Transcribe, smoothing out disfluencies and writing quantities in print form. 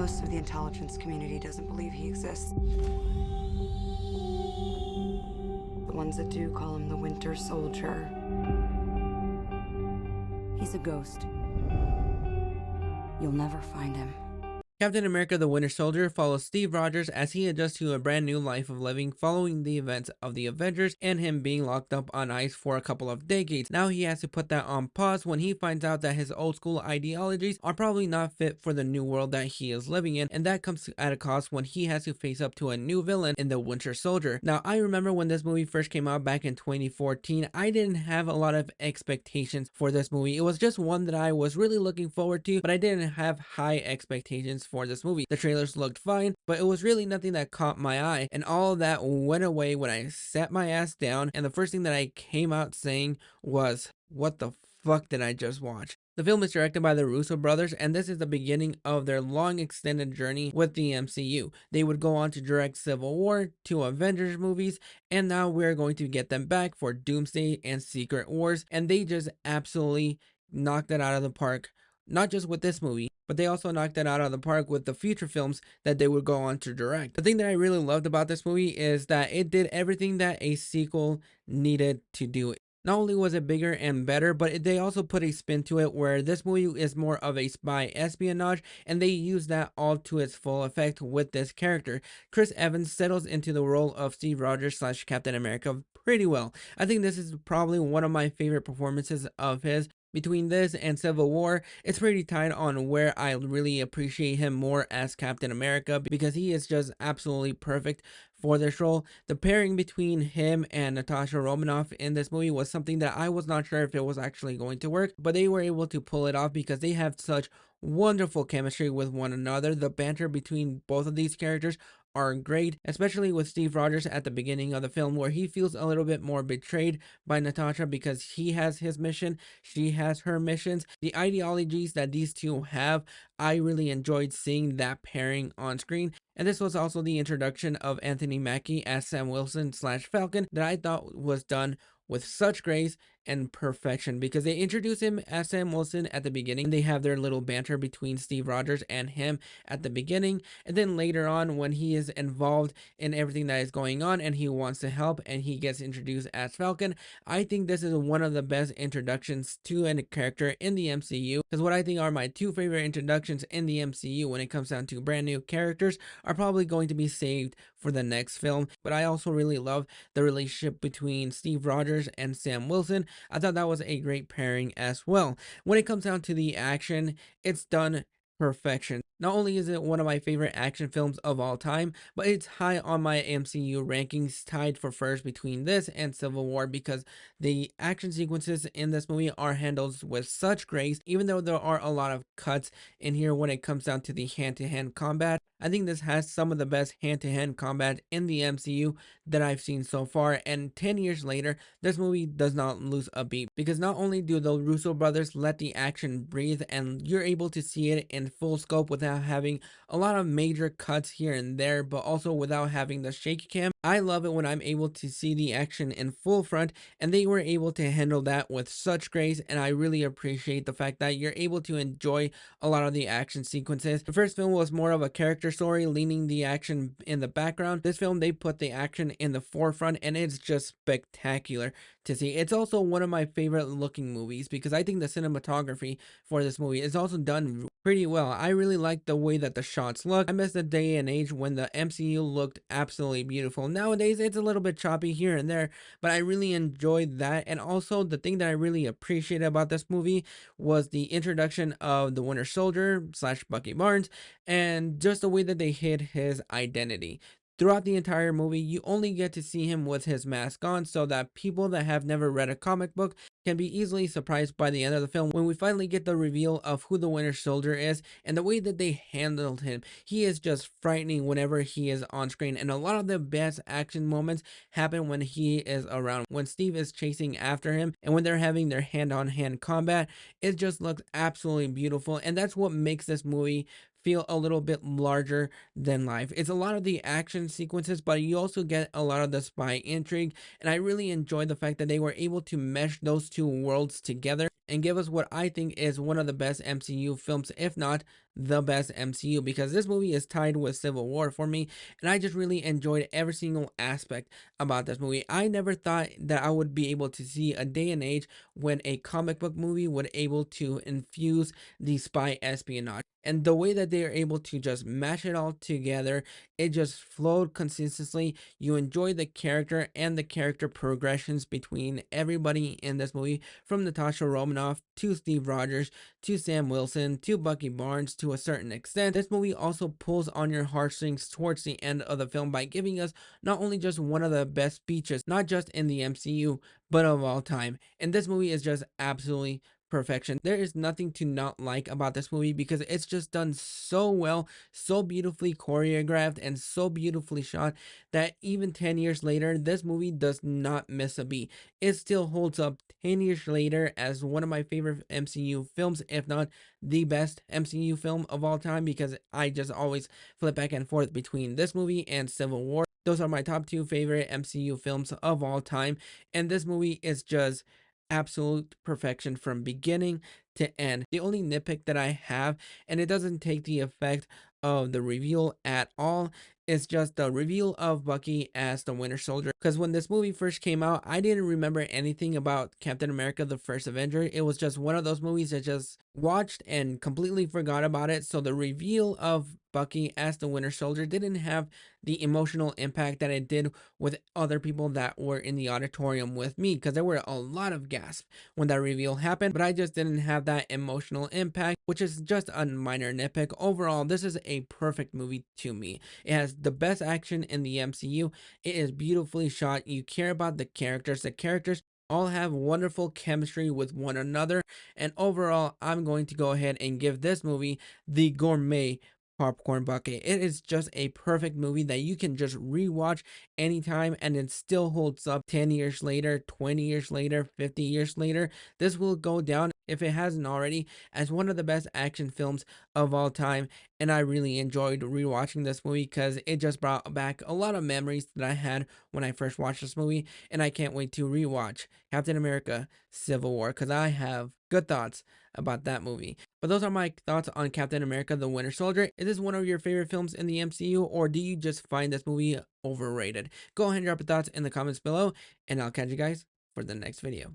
Most of the intelligence community doesn't believe he exists. The ones that do call him the Winter Soldier. He's a ghost. You'll never find him. Captain America the Winter Soldier follows Steve Rogers as he adjusts to a brand new life of living following the events of the Avengers and him being locked up on ice for a couple of decades. Now he has to put that on pause when he finds out that his old school ideologies are probably not fit for the new world that he is living in, and that comes at a cost when he has to face up to a new villain in the Winter Soldier. Now I remember when this movie first came out back in 2014, I didn't have a lot of expectations for this movie. It was just one that I was really looking forward to, but I didn't have high expectations for this movie. The trailers looked fine, but it was really nothing that caught my eye, and all of that went away when I sat my ass down, and the first thing that I came out saying was, what the fuck did I just watch? The film is directed by the Russo brothers, and this is the beginning of their long extended journey with the MCU. They would go on to direct Civil War, 2 Avengers movies, and now we're going to get them back for Doomsday and Secret Wars, and they just absolutely knocked it out of the park. Not just with this movie, but they also knocked it out of the park with the future films that they would go on to direct. The thing that I really loved about this movie is that it did everything that a sequel needed to do. Not only was it bigger and better, but they also put a spin to it where this movie is more of a spy espionage, and they use that all to its full effect with this character. Chris Evans settles into the role of Steve Rogers / Captain America pretty well. I think this is probably one of my favorite performances of his. Between this and Civil War, it's pretty tight on where I really appreciate him more as Captain America because he is just absolutely perfect for this role. The pairing between him and Natasha Romanoff in this movie was something that I was not sure if it was actually going to work, but they were able to pull it off because they have such wonderful chemistry with one another. The banter between both of these characters are great, especially with Steve Rogers at the beginning of the film where he feels a little bit more betrayed by Natasha because he has his mission, she has her missions. The ideologies that these two have, I really enjoyed seeing that pairing on screen. And this was also the introduction of Anthony Mackie as Sam Wilson / Falcon that I thought was done with such grace and perfection because they introduce him as Sam Wilson at the beginning. They have their little banter between Steve Rogers and him at the beginning, and then later on when he is involved in everything that is going on and he wants to help and he gets introduced as Falcon, I think this is one of the best introductions to a character in the MCU, because what I think are my 2 favorite introductions in the MCU when it comes down to brand new characters are probably going to be saved for the next film. But I also really love the relationship between Steve Rogers and Sam Wilson. I thought that was a great pairing as well. When it comes down to the action, it's done perfection. Not only is it one of my favorite action films of all time, but it's high on my MCU rankings, tied for first between this and Civil War because the action sequences in this movie are handled with such grace, even though there are a lot of cuts in here when it comes down to the hand-to-hand combat. I think this has some of the best hand-to-hand combat in the MCU that I've seen so far, and 10 years later, this movie does not lose a beat because not only do the Russo brothers let the action breathe and you're able to see it in full scope without having a lot of major cuts here and there, but also without having the shaky cam. I love it when I'm able to see the action in full front, and they were able to handle that with such grace, and I really appreciate the fact that you're able to enjoy a lot of the action sequences. The first film was more of a character story, leaning the action in the background. This film, they put the action in the forefront, and it's just spectacular to see. It's also one of my favorite looking movies because I think the cinematography for this movie is also done pretty well. I really like the way that the shots look. I miss the day and age when the MCU looked absolutely beautiful. Nowadays, it's a little bit choppy here and there, but I really enjoyed that. And also, the thing that I really appreciated about this movie was the introduction of the Winter Soldier / Bucky Barnes, and just the way that they hid his identity. Throughout the entire movie, you only get to see him with his mask on so that people that have never read a comic book can be easily surprised by the end of the film when we finally get the reveal of who the Winter Soldier is and the way that they handled him. He is just frightening whenever he is on screen, and a lot of the best action moments happen when he is around. When Steve is chasing after him and when they're having their hand-on-hand combat, it just looks absolutely beautiful, and that's what makes this movie feel a little bit larger than life. It's a lot of the action sequences, but you also get a lot of the spy intrigue, and I really enjoy the fact that they were able to mesh those 2 worlds together and give us what I think is one of the best MCU films, if not the best MCU, because this movie is tied with Civil War for me, and I just really enjoyed every single aspect about this movie. I never thought that I would be able to see a day and age when a comic book movie would able to infuse the spy espionage. And the way that they are able to just mash it all together, it just flowed consistently. You enjoy the character and the character progressions between everybody in this movie, from Natasha Romanoff to Steve Rogers to Sam Wilson to Bucky Barnes to a certain extent. This movie also pulls on your heartstrings towards the end of the film by giving us not only just one of the best speeches, not just in the MCU, but of all time. And this movie is just absolutely perfection. There is nothing to not like about this movie because it's just done so well, so beautifully choreographed, and so beautifully shot that even 10 years later, this movie does not miss a beat. It still holds up 10 years later as one of my favorite MCU films, if not the best MCU film of all time, because I just always flip back and forth between this movie and Civil War. Those are my top two favorite MCU films of all time, and this movie is just absolute perfection from beginning to end. The only nitpick that I have, and it doesn't take the effect of the reveal at all, is just the reveal of Bucky as the Winter Soldier. Because when this movie first came out, I didn't remember anything about Captain America the First Avenger. It was just one of those movies that just watched and completely forgot about it. So the reveal of Bucky as the Winter Soldier didn't have the emotional impact that it did with other people that were in the auditorium with me, because there were a lot of gasps when that reveal happened, but I just didn't have that emotional impact, which is just a minor nitpick. Overall, this is a perfect movie to me. It has the best action in the MCU. It is beautifully shot. You care about the characters. The characters all have wonderful chemistry with one another. And overall, I'm going to go ahead and give this movie the gourmet popcorn bucket. It is just a perfect movie that you can just rewatch anytime and it still holds up 10 years later, 20 years later, 50 years later. This will go down, if it hasn't already, as one of the best action films of all time. And I really enjoyed rewatching this movie because it just brought back a lot of memories that I had when I first watched this movie. And I can't wait to rewatch Captain America Civil War because I have good thoughts about that movie. But those are my thoughts on Captain America the Winter Soldier. Is this one of your favorite films in the MCU, or do you just find this movie overrated? Go ahead and drop your thoughts in the comments below, and I'll catch you guys for the next video.